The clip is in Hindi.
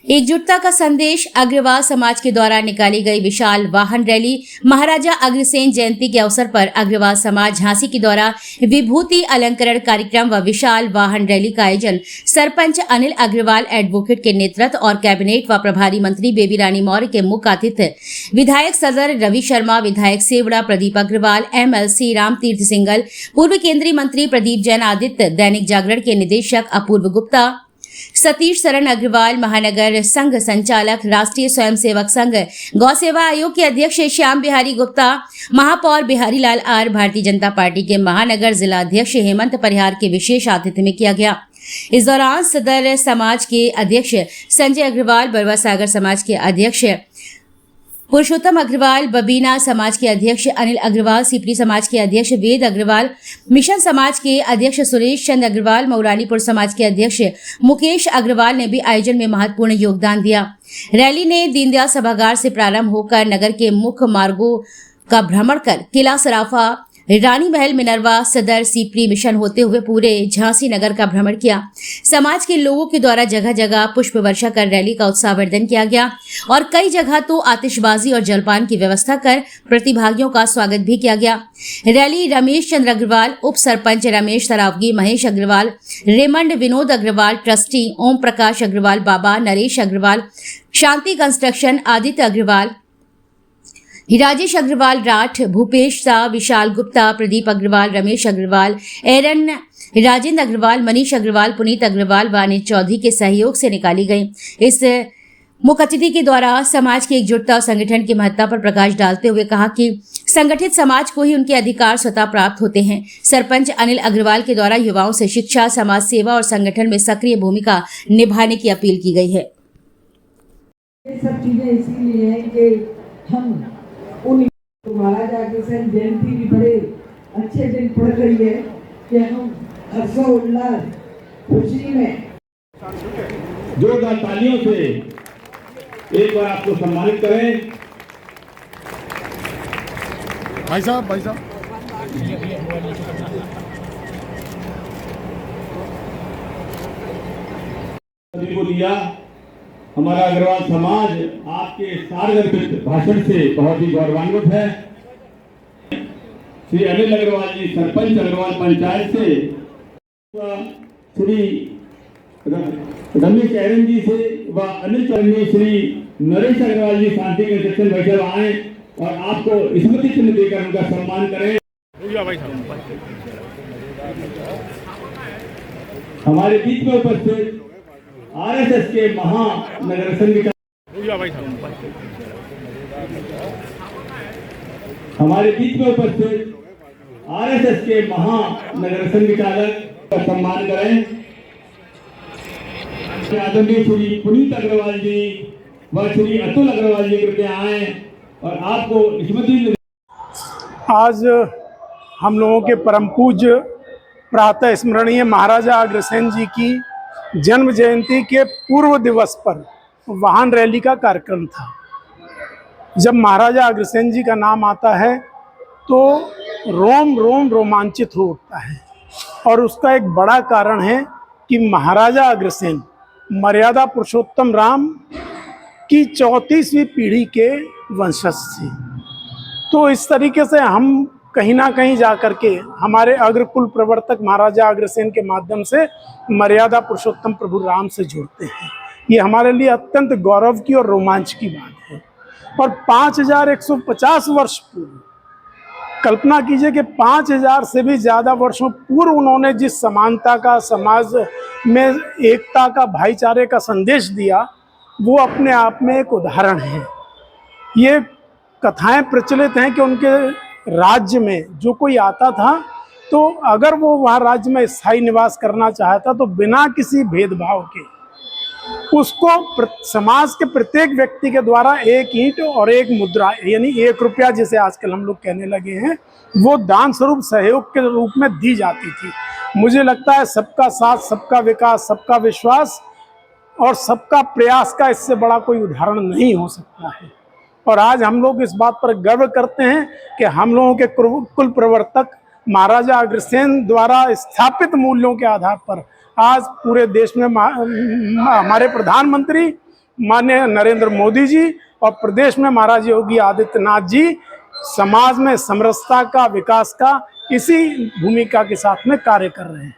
एकजुटता का संदेश अग्रवाल समाज के द्वारा निकाली गई विशाल वाहन रैली। महाराजा अग्रसेन जयंती के अवसर पर अग्रवाल समाज झांसी के द्वारा विभूति अलंकरण कार्यक्रम व विशाल वाहन रैली का आयोजन सरपंच अनिल अग्रवाल एडवोकेट के नेतृत्व और कैबिनेट व प्रभारी मंत्री बेबी रानी मौर्य के मुख्य आतिथ्य विधायक सदर रवि शर्मा, विधायक सेवड़ा प्रदीप अग्रवाल, MLC रामतीर्थ सिंगल, पूर्व केंद्रीय मंत्री प्रदीप जैन आदित्य, दैनिक जागरण के निदेशक अपूर्व गुप्ता, सतीश शरण अग्रवाल, महानगर संघ संचालक, राष्ट्रीय स्वयंसेवक संघ, गौ सेवा आयोग के अध्यक्ष श्याम बिहारी गुप्ता, महापौर बिहारी लाल आर, भारतीय जनता पार्टी के महानगर जिला अध्यक्ष हेमंत परिहार के विशेष आतिथ्य में किया गया। इस दौरान सदर समाज के अध्यक्ष संजय अग्रवाल, बरवा सागर समाज के अध्यक्ष पुरुषोत्तम अग्रवाल, बबीना समाज के अध्यक्ष अनिल अग्रवाल, सीपरी समाज के अध्यक्ष वेद अग्रवाल, मिशन समाज के अध्यक्ष सुरेश चंद अग्रवाल, मऊरानीपुर समाज के अध्यक्ष मुकेश अग्रवाल ने भी आयोजन में महत्वपूर्ण योगदान दिया। रैली ने दीनदयाल सभागार से प्रारंभ होकर नगर के मुख्य मार्गों का भ्रमण कर किला सराफा, रानी महल, मिनरवा, सदर, सीपरी, मिशन होते हुए पूरे झांसी नगर का भ्रमण किया। समाज के लोगों के द्वारा जगह जगह पुष्प वर्षा कर रैली का उत्साहवर्धन किया गया और कई जगह तो आतिशबाजी और जलपान की व्यवस्था कर प्रतिभागियों का स्वागत भी किया गया। रैली रमेश चंद्र अग्रवाल, उप सरपंच रमेश सरावगी, महेश अग्रवाल, रेमंड विनोद अग्रवाल, ट्रस्टी ओम प्रकाश अग्रवाल, बाबा नरेश अग्रवाल, शांति कंस्ट्रक्शन आदित्य अग्रवाल, राजेश अग्रवाल, राठ, भूपेश शाह, विशाल गुप्ता, प्रदीप अग्रवाल, रमेश अग्रवाल, एरन, राजेंद्र अग्रवाल, मनीष अग्रवाल, पुनीत अग्रवाल व अनिल चौधरी के सहयोग से निकाली गई। इस मुख्य अतिथि के द्वारा समाज की एकजुटता और संगठन की महत्ता पर प्रकाश डालते हुए कहा कि संगठित समाज को ही उनके अधिकार स्वतः प्राप्त होते हैं। सरपंच अनिल अग्रवाल के द्वारा युवाओं से शिक्षा, समाज सेवा और संगठन में सक्रिय भूमिका निभाने की अपील की गई है। ये सब चीजें इसीलिए हैं कि हम महाराजा अग्रसेन जयंती भी बड़े अच्छे दिन पड़ रही है कि हम हर्षोल्लास खुशी में जोरदार तालियों से एक बार आपको सम्मानित करें। भाई साहब को दिया। हमारा अग्रवाल समाज आपके सार्वजनिक भाषण से बहुत ही गौरवान्वित है। श्री अनिल अग्रवाल जी, सरपंच अग्रवाल पंचायत से, श्री रमेश एरन जी से व अनिल चौधरी, श्री नरेश अग्रवाल जी शांति कंस्ट्रक्शन बैठक आए और आपको स्मृति चिन्ह देकर उनका सम्मान करें। हमारे बीच में उपस्थित RSS के महानगर संघ, हमारे बीच में उपस्थित RSS के महानगर संचालक का सम्मान करें। आदरणीय श्री पुनीत अग्रवाल जी व श्री अतुल अग्रवाल जी कृपया आए और आपको स्मृति। आज हम लोगों के परम पूज्य प्रातः स्मरणीय महाराजा अग्रसेन जी की जन्म जयंती के पूर्व दिवस पर वाहन रैली का कार्यक्रम था। जब महाराजा अग्रसेन जी का नाम आता है तो रोम रोम रोमांचित हो उठता है और उसका एक बड़ा कारण है कि महाराजा अग्रसेन मर्यादा पुरुषोत्तम राम की 34वीं पीढ़ी के वंशज थे। तो इस तरीके से हम कहीं ना कहीं जा कर के हमारे अग्रकुल प्रवर्तक महाराजा अग्रसेन के माध्यम से मर्यादा पुरुषोत्तम प्रभु राम से जुड़ते हैं। ये हमारे लिए अत्यंत गौरव की और रोमांच की बात है। और 5150 वर्ष पूर्व, कल्पना कीजिए कि 5000 से भी ज़्यादा वर्षों पूर्व उन्होंने जिस समानता का, समाज में एकता का, भाईचारे का संदेश दिया, वो अपने आप में एक उदाहरण है। ये कथाएं प्रचलित हैं कि उनके राज्य में जो कोई आता था तो अगर वो वहाँ राज्य में स्थायी निवास करना चाहता तो बिना किसी भेदभाव के उसको समाज के प्रत्येक व्यक्ति के द्वारा एक ईंट और एक मुद्रा, यानी 1 रुपया जिसे आजकल हम लोग कहने लगे हैं, वो दान स्वरूप सहयोग के रूप में दी जाती थी। मुझे लगता है सबका साथ, सबका विकास, सबका विश्वास और सबका प्रयास का इससे बड़ा कोई उदाहरण नहीं हो सकता है। और आज हम लोग इस बात पर गर्व करते हैं कि हम लोगों के कुल प्रवर्तक महाराजा अग्रसेन द्वारा स्थापित मूल्यों के आधार पर आज पूरे देश में हमारे प्रधानमंत्री माननीय नरेंद्र मोदी जी और प्रदेश में महाराज योगी आदित्यनाथ जी समाज में समरसता का, विकास का इसी भूमिका के साथ में कार्य कर रहे हैं।